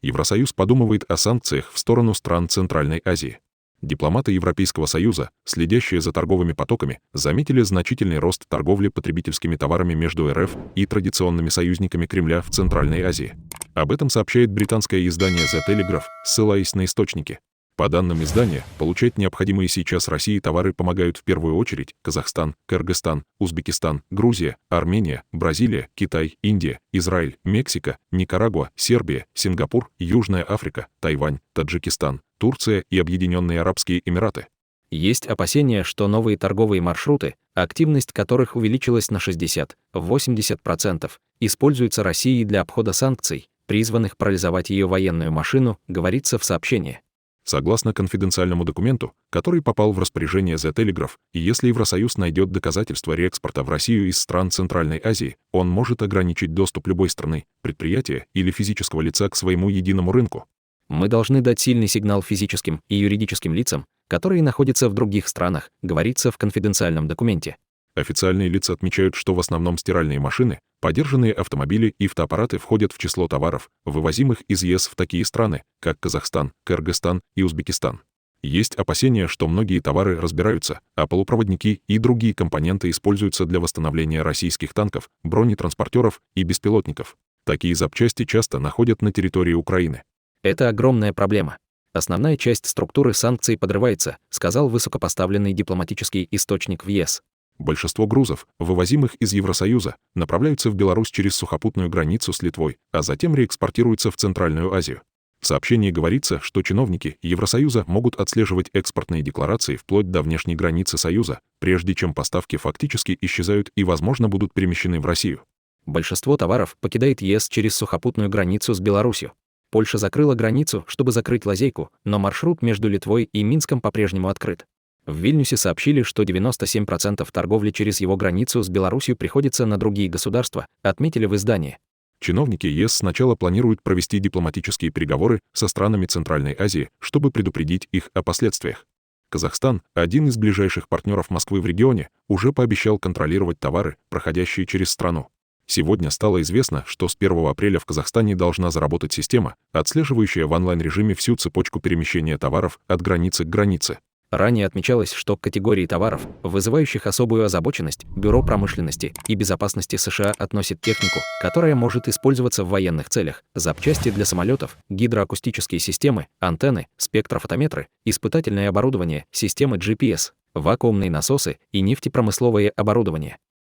Евросоюз подумывает о санкциях в сторону стран Центральной Азии. Дипломаты Европейского Союза, следящие за торговыми потоками, заметили значительный рост торговли потребительскими товарами между РФ и традиционными союзниками Кремля в Центральной Азии. Об этом сообщает британское издание The Telegraph, ссылаясь на источники. По данным издания, получать необходимые сейчас России товары помогают в первую очередь Казахстан, Кыргызстан, Узбекистан, Грузия, Армения, Бразилия, Китай, Индия, Израиль, Мексика, Никарагуа, Сербия, Сингапур, Южная Африка, Тайвань, Таджикистан, Турция и Объединенные Арабские Эмираты. Есть опасения, что новые торговые маршруты, активность которых увеличилась на 60–80%, используются Россией для обхода санкций, призванных парализовать ее военную машину, говорится в сообщении. Согласно конфиденциальному документу, который попал в распоряжение The Telegraph, если Евросоюз найдет доказательства реэкспорта в Россию из стран Центральной Азии, он может ограничить доступ любой страны, предприятия или физического лица к своему единому рынку. Мы должны дать сильный сигнал физическим и юридическим лицам, которые находятся в других странах, говорится в конфиденциальном документе. Официальные лица отмечают, что в основном стиральные машины, подержанные автомобили и фотоаппараты входят в число товаров, вывозимых из ЕС в такие страны, как Казахстан, Кыргызстан и Узбекистан. Есть опасения, что многие товары разбираются, а полупроводники и другие компоненты используются для восстановления российских танков, бронетранспортеров и беспилотников. Такие запчасти часто находят на территории Украины. Это огромная проблема. Основная часть структуры санкций подрывается, сказал высокопоставленный дипломатический источник в ЕС. Большинство грузов, вывозимых из Евросоюза, направляются в Беларусь через сухопутную границу с Литвой, а затем реэкспортируются в Центральную Азию. В сообщении говорится, что чиновники Евросоюза могут отслеживать экспортные декларации вплоть до внешней границы Союза, прежде чем поставки фактически исчезают и, возможно, будут перемещены в Россию. Большинство товаров покидает ЕС через сухопутную границу с Беларусью. Польша закрыла границу, чтобы закрыть лазейку, но маршрут между Литвой и Минском по-прежнему открыт. В Вильнюсе сообщили, что 97% торговли через его границу с Беларусью приходится на другие государства, отметили в издании. Чиновники ЕС сначала планируют провести дипломатические переговоры со странами Центральной Азии, чтобы предупредить их о последствиях. Казахстан, один из ближайших партнеров Москвы в регионе, уже пообещал контролировать товары, проходящие через страну. Сегодня стало известно, что с 1 апреля в Казахстане должна заработать система, отслеживающая в онлайн-режиме всю цепочку перемещения товаров от границы к границе. Ранее отмечалось, что к категории товаров, вызывающих особую озабоченность, Бюро промышленности и безопасности США относит технику, которая может использоваться в военных целях, запчасти для самолетов, гидроакустические системы, антенны, спектрофотометры, испытательное оборудование, системы GPS, вакуумные насосы и нефтепромысловое оборудование.